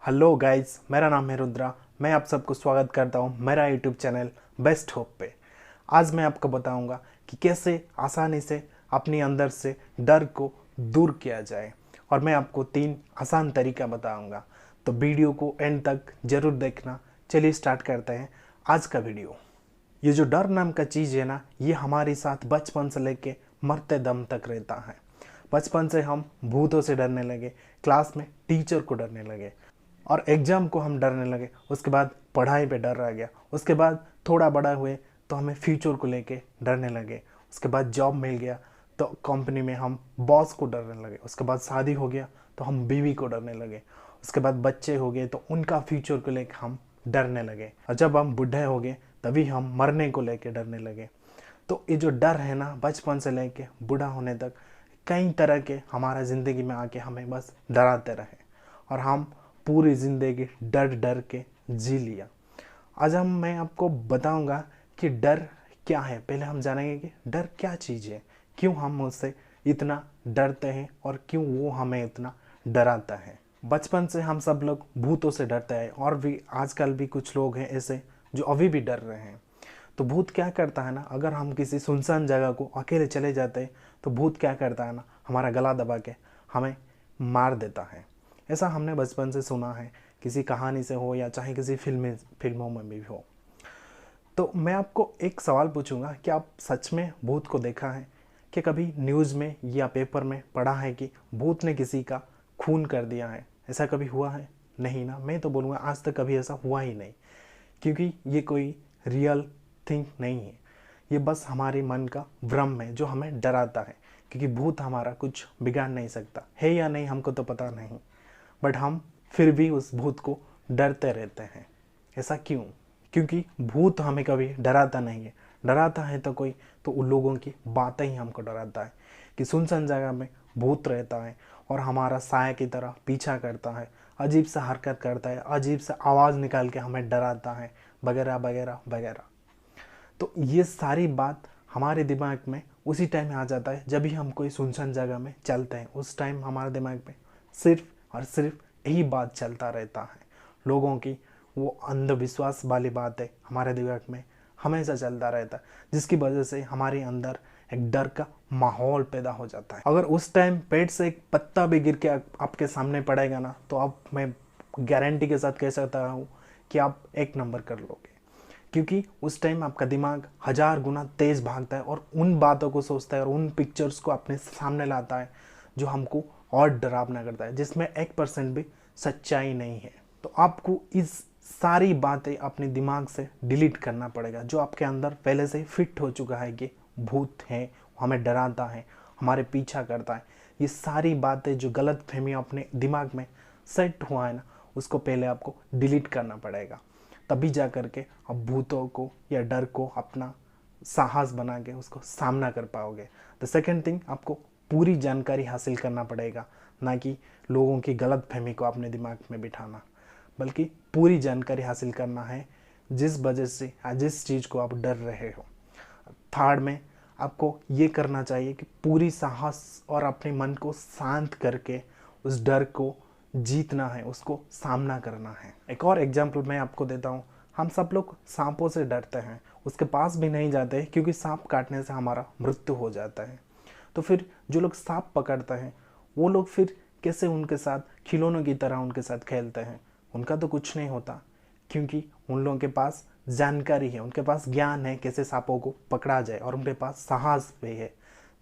Hello guys, मेरा नाम है रुद्रा। मैं आप सबको स्वागत करता हूँ मेरा यूट्यूब चैनल बेस्ट होप पे। आज मैं आपको बताऊंगा कि कैसे आसानी से अपने अंदर से डर को दूर किया जाए, और मैं आपको 3 आसान तरीका बताऊंगा। तो वीडियो को एंड तक ज़रूर देखना। चलिए स्टार्ट करते हैं आज का वीडियो। ये जो डर नाम का चीज़ है ना, ये हमारे साथ बचपन से लेके मरते दम तक रहता है। बचपन से हम भूतों से डरने लगे, क्लास में टीचर को डरने लगे, और एग्ज़ाम को हम डरने लगे। उसके बाद पढ़ाई पे डर आ गया। उसके बाद थोड़ा बड़ा हुए तो हमें फ्यूचर को लेके डरने लगे। उसके बाद जॉब मिल गया तो कंपनी में हम बॉस को डरने लगे। उसके बाद शादी हो गया तो हम बीवी को डरने लगे। उसके बाद बच्चे हो गए तो उनका फ्यूचर को लेकर हम डरने लगे, और जब हम बूढ़े हो गए तभी हम मरने को लेके डरने लगे। तो ये जो डर है ना, बचपन से लेके बूढ़ा होने तक कई तरह के हमारा ज़िंदगी में आके हमें बस डराते रहे, और हम पूरी ज़िंदगी डर डर के जी लिया। आज मैं आपको बताऊंगा कि डर क्या है। पहले हम जानेंगे कि डर क्या चीज़ है, क्यों हम उससे इतना डरते हैं, और क्यों वो हमें इतना डराता है। बचपन से हम सब लोग भूतों से डरते हैं, और भी आजकल भी कुछ लोग हैं ऐसे जो अभी भी डर रहे हैं। तो भूत क्या करता है ना, अगर हम किसी सुनसान जगह को अकेले चले जाते हैं तो भूत क्या करता है ना, हमारा गला दबा के हमें मार देता है। ऐसा हमने बचपन से सुना है, किसी कहानी से हो या चाहे किसी फिल्मों में भी हो। तो मैं आपको एक सवाल पूछूंगा कि आप सच में भूत को देखा है? कि कभी न्यूज़ में या पेपर में पढ़ा है कि भूत ने किसी का खून कर दिया है? ऐसा कभी हुआ है? नहीं ना। मैं तो बोलूँगा आज तक कभी ऐसा हुआ ही नहीं, क्योंकि ये कोई रियल थिंग नहीं है। ये बस हमारे मन का भ्रम है जो हमें डराता है, क्योंकि भूत हमारा कुछ बिगाड़ नहीं सकता है, या नहीं हमको तो पता नहीं, बट हम फिर भी उस भूत को डरते रहते हैं। ऐसा क्यों? क्योंकि भूत हमें कभी डराता नहीं है। डराता है तो कोई, तो उन लोगों की बातें ही हमको डराता है कि सुनसान जगह में भूत रहता है और हमारा साया की तरह पीछा करता है, अजीब सा हरकत करता है, अजीब सा आवाज़ निकाल के हमें डराता है, वगैरह वगैरह वगैरह। तो ये सारी बात हमारे दिमाग में उसी टाइम आ जाता है जब भी हम कोई सुनसान जगह में चलते हैं। उस टाइम हमारे दिमाग में सिर्फ और सिर्फ यही बात चलता रहता है। लोगों की वो अंधविश्वास वाली बात है हमारे दिमाग में हमेशा चलता रहता है, जिसकी वजह से हमारे अंदर एक डर का माहौल पैदा हो जाता है। अगर उस टाइम पेड़ से एक पत्ता भी गिर के आपके सामने पड़ेगा ना, तो आप, मैं गारंटी के साथ कह सकता हूँ कि आप 1 नंबर कर लोगे, क्योंकि उस टाइम आपका दिमाग 1000 गुना तेज़ भागता है और उन बातों को सोचता है और उन पिक्चर्स को अपने सामने लाता है जो हमको और डरावना करता है, जिसमें 1% भी सच्चाई नहीं है। तो आपको इस सारी बातें अपने दिमाग से डिलीट करना पड़ेगा, जो आपके अंदर पहले से ही फिट हो चुका है कि भूत है, हमें डराता है, हमारे पीछा करता है। ये सारी बातें जो गलत फहमी अपने दिमाग में सेट हुआ है ना, उसको पहले आपको डिलीट करना पड़ेगा। तभी जा कर के आप भूतों को या डर को अपना साहस बना के उसको सामना कर पाओगे। द सेकेंड थिंग, आपको पूरी जानकारी हासिल करना पड़ेगा, ना कि लोगों की गलत फहमी को अपने दिमाग में बिठाना, बल्कि पूरी जानकारी हासिल करना है जिस वजह से या जिस चीज़ को आप डर रहे हो। थर्ड में, आपको ये करना चाहिए कि पूरी साहस और अपने मन को शांत करके उस डर को जीतना है, उसको सामना करना है। एक और एग्जाम्पल मैं आपको देता हूँ। हम सब लोग सांपों से डरते हैं, उसके पास भी नहीं जाते क्योंकि सांप काटने से हमारा मृत्यु हो जाता है। तो फिर जो लोग सांप पकड़ते हैं वो लोग फिर कैसे उनके साथ खिलौनों की तरह उनके साथ खेलते हैं? उनका तो कुछ नहीं होता, क्योंकि उन लोगों के पास जानकारी है, उनके पास ज्ञान है कैसे सांपों को पकड़ा जाए, और उनके पास साहस भी है,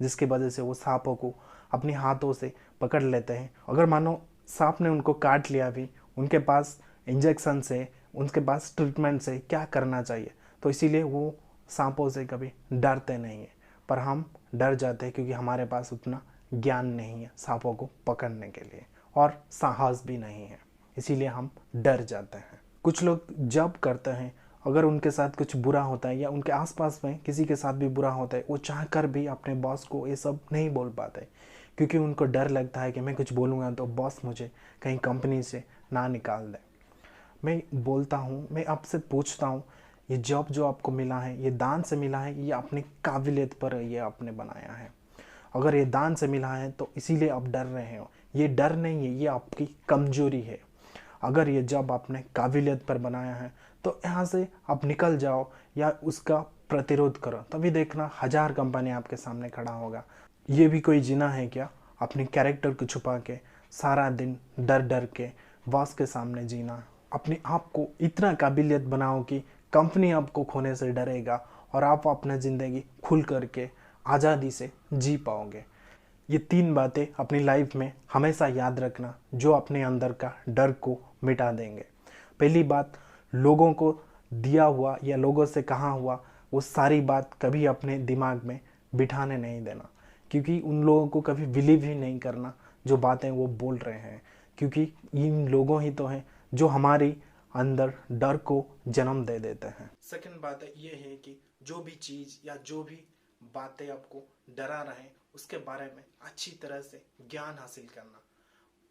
जिसकी वजह से वो सांपों को अपने हाथों से पकड़ लेते हैं। अगर मानो सांप ने उनको काट लिया भी, उनके पास इंजेक्शन से, उनके पास ट्रीटमेंट से क्या करना चाहिए, तो इसीलिए वो सांपों से कभी डरते नहीं हैं। पर हम डर जाते हैं क्योंकि हमारे पास उतना ज्ञान नहीं है सांपों को पकड़ने के लिए, और साहस भी नहीं है, इसीलिए हम डर जाते हैं। कुछ लोग जब करते हैं, अगर उनके साथ कुछ बुरा होता है या उनके आसपास में किसी के साथ भी बुरा होता है, वो चाहकर भी अपने बॉस को ये सब नहीं बोल पाते, क्योंकि उनको डर लगता है कि मैं कुछ बोलूँगा तो बॉस मुझे कहीं कंपनी से ना निकाल दे। मैं बोलता हूँ, मैं आपसे पूछता हूँ, ये जॉब जो आपको मिला है ये दान से मिला है या अपनी काबिलियत पर ये आपने बनाया है? अगर ये दान से मिला है तो इसीलिए आप डर रहे हो। ये डर नहीं है, ये आपकी कमजोरी है। अगर ये जॉब आपने काबिलियत पर बनाया है तो यहाँ से आप निकल जाओ या उसका प्रतिरोध करो, तभी देखना 1000 कंपनी आपके सामने खड़ा होगा। ये भी कोई जीना है क्या? अपने कैरेक्टर को छुपा के सारा दिन डर डर के बॉस के सामने जीना। अपने आप को इतना काबिलियत बनाओ कि कंपनी आपको खोने से डरेगा और आप अपना ज़िंदगी खुल करके आज़ादी से जी पाओगे। ये 3 बातें अपनी लाइफ में हमेशा याद रखना जो अपने अंदर का डर को मिटा देंगे। पहली बात, लोगों को दिया हुआ या लोगों से कहा हुआ वो सारी बात कभी अपने दिमाग में बिठाने नहीं देना, क्योंकि उन लोगों को कभी बिलीव ही नहीं करना जो बातें वो बोल रहे हैं, क्योंकि इन लोगों ही तो हैं जो हमारी अंदर डर को जन्म दे देते हैं। सेकंड बात ये है कि जो भी चीज़ या जो भी बातें आपको डरा रहे उसके बारे में अच्छी तरह से ज्ञान हासिल करना,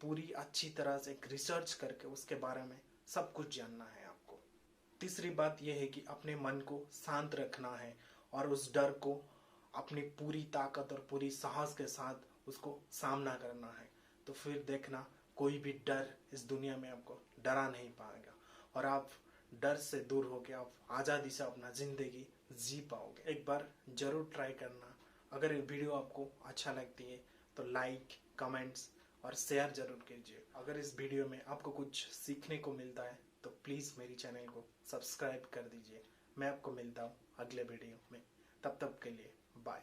पूरी अच्छी तरह से रिसर्च करके उसके बारे में सब कुछ जानना है आपको। तीसरी बात यह है कि अपने मन को शांत रखना है और उस डर को अपनी पूरी ताकत और पूरी साहस के साथ उसको सामना करना है। तो फिर देखना कोई भी डर इस दुनिया में आपको डरा नहीं पाएगा और आप डर से दूर होकर आप आज़ादी से अपना ज़िंदगी जी पाओगे। एक बार ज़रूर ट्राई करना। अगर ये वीडियो आपको अच्छा लगती है तो लाइक, कमेंट्स और शेयर जरूर कीजिए। अगर इस वीडियो में आपको कुछ सीखने को मिलता है तो प्लीज़ मेरी चैनल को सब्सक्राइब कर दीजिए। मैं आपको मिलता हूँ अगले वीडियो में, तब तक के लिए बाय।